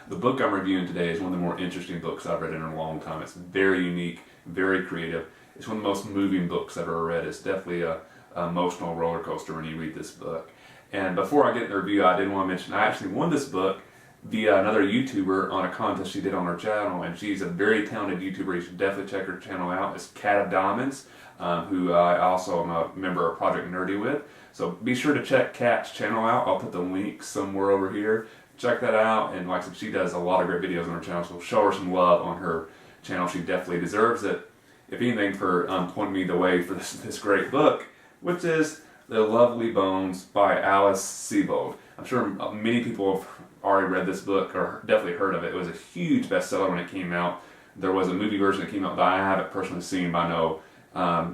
The book I'm reviewing today is one of the more interesting books I've read in a long time. It's very unique, very creative. It's one of the most moving books I've ever read. It's definitely a emotional roller coaster when you read this book. And before I get in the review, I did want to mention I actually won this book via another YouTuber on a contest she did on her channel, and she's a very talented YouTuber. You should definitely check her channel out. It's Cat of Diamonds, who I also am a member of Project Nerdy with. So be sure to check Kat's channel out. I'll put the link somewhere over here. Check that out, and like I said, she does a lot of great videos on her channel, so show her some love on her channel. She definitely deserves it, if anything, for pointing me the way for this great book, which is The Lovely Bones by Alice Sebold. I'm sure many people have already read this book or definitely heard of it. It was a huge bestseller when it came out. There was a movie version that came out that I haven't personally seen, but I know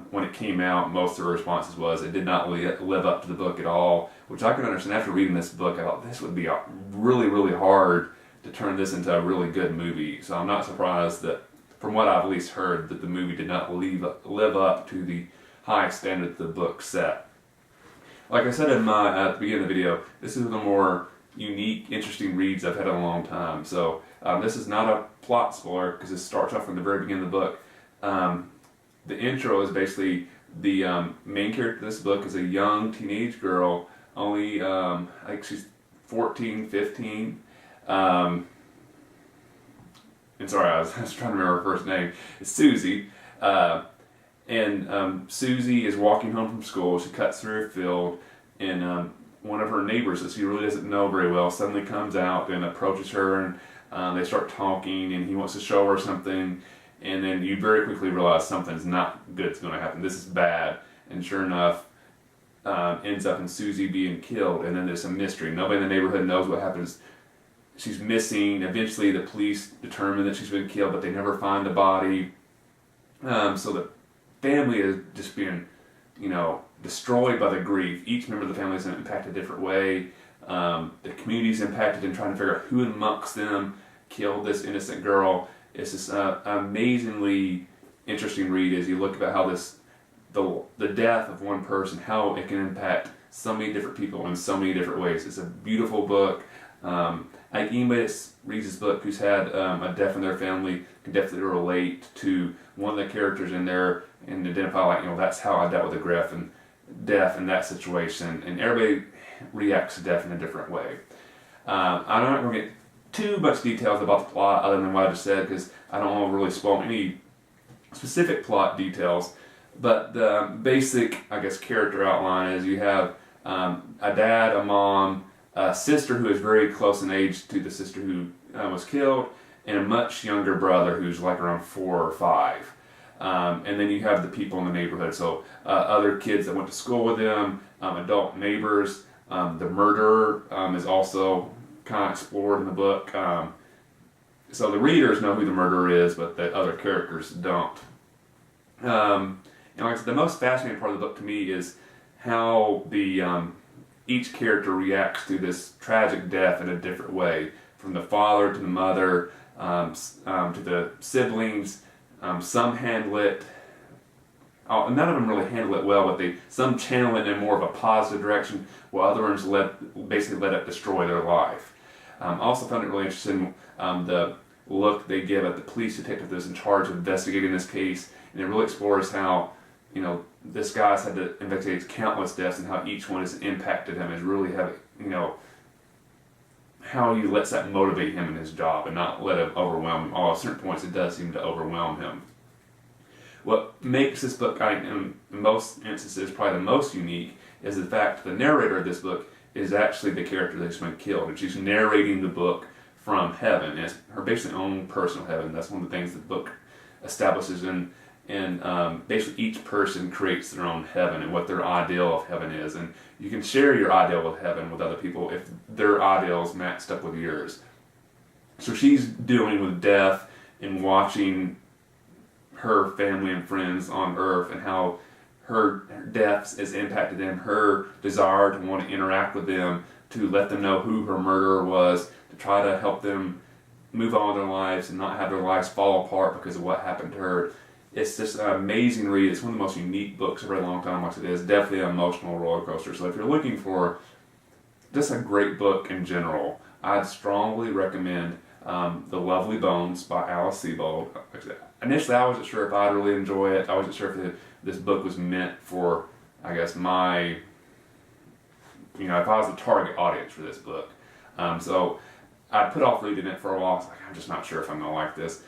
when it came out, most of the responses was it did not live up to the book at all, which I can understand. After reading this book, I thought this would be really, really hard to turn this into a really good movie. So I'm not surprised that, from what I've at least heard, that the movie did not live up to the high standard that the book set. Like I said at the beginning of the video, this is one of the more unique, interesting reads I've had in a long time. So this is not a plot spoiler because it starts off from the very beginning of the book. The intro is basically the main character of this book is a young teenage girl, only I think she's 14, 15. And sorry, I was trying to remember her first name. It's Susie. Susie is walking home from school. She cuts through a field, and one of her neighbors that she really doesn't know very well suddenly comes out and approaches her, and they start talking, and he wants to show her something, and then you very quickly realize something's not good is going to happen. This is bad, and sure enough, ends up in Susie being killed, and then there's a mystery. Nobody in the neighborhood knows what happens. She's missing. Eventually the police determine that she's been killed, but they never find the body. So the family is just being, destroyed by the grief. Each member of the family is impacted a different way. The community's impacted in trying to figure out who amongst them killed this innocent girl. It's just an amazingly interesting read as you look about how the death of one person, how it can impact so many different people in so many different ways. It's a beautiful book. I think anybody that reads this book who's had a death in their family can definitely relate to one of the characters in there and identify, that's how I dealt with the death in that situation. And everybody reacts to death in a different way. I'm not going to get too much details about the plot other than what I just said, because I don't want to really spoil any specific plot details. But the basic, character outline is you have a dad, a mom, a sister who is very close in age to the sister who was killed, and a much younger brother who's like around 4 or 5. And then you have the people in the neighborhood, so other kids that went to school with them, adult neighbors. The murderer is also kind of explored in the book. So the readers know who the murderer is, but the other characters don't. Like I said, the most fascinating part of the book to me is how each character reacts to this tragic death in a different way, from the father to the mother, to the siblings. Some handle it, none of them really handle it well, but some channel it in more of a positive direction, while other ones basically let it destroy their life. Also found it really interesting, the look they give at the police detective that's in charge of investigating this case, and it really explores how, this guy's had to investigate countless deaths and how each one has impacted him, is really having, how he lets that motivate him in his job and not let it overwhelm him. At certain points it does seem to overwhelm him. What makes this book, in most instances, probably the most unique, is the fact that the narrator of this book is actually the character that's been killed, and she's narrating the book from heaven. And it's her basically own personal heaven. That's one of the things the book establishes and basically each person creates their own heaven and what their ideal of heaven is. And you can share your ideal of heaven with other people if their ideals matched up with yours. So she's dealing with death and watching her family and friends on earth and how her death has impacted them, her desire to want to interact with them, to let them know who her murderer was, to try to help them move on with their lives and not have their lives fall apart because of what happened to her. It's just an amazing read. It's one of the most unique books I've read in a long time. Like it is definitely an emotional roller coaster. So if you're looking for just a great book in general, I'd strongly recommend The Lovely Bones by Sebold. Initially, I wasn't sure if I'd really enjoy it. I wasn't sure if this book was meant for, I guess, my, if I was the target audience for this book. So I put off reading it for a while. I was like, I'm just not sure if I'm going to like this.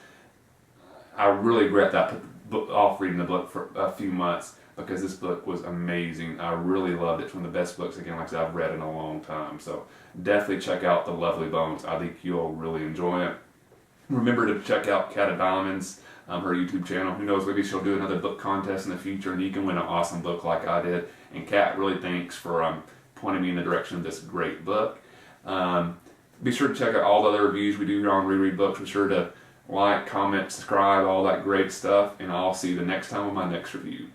I really regret that I put the book off reading the book for a few months, because this book was amazing. I really loved it. It's one of the best books, again, like I said, I've read in a long time. So definitely check out The Lovely Bones. I think you'll really enjoy it. Remember to check out Cat of Diamonds, her YouTube channel. Who knows, maybe she'll do another book contest in the future and you can win an awesome book like I did. And Cat, really thanks for pointing me in the direction of this great book. Be sure to check out all the other reviews we do here on Reread Books. Be sure to like, comment, subscribe, all that great stuff. And I'll see you the next time on my next review.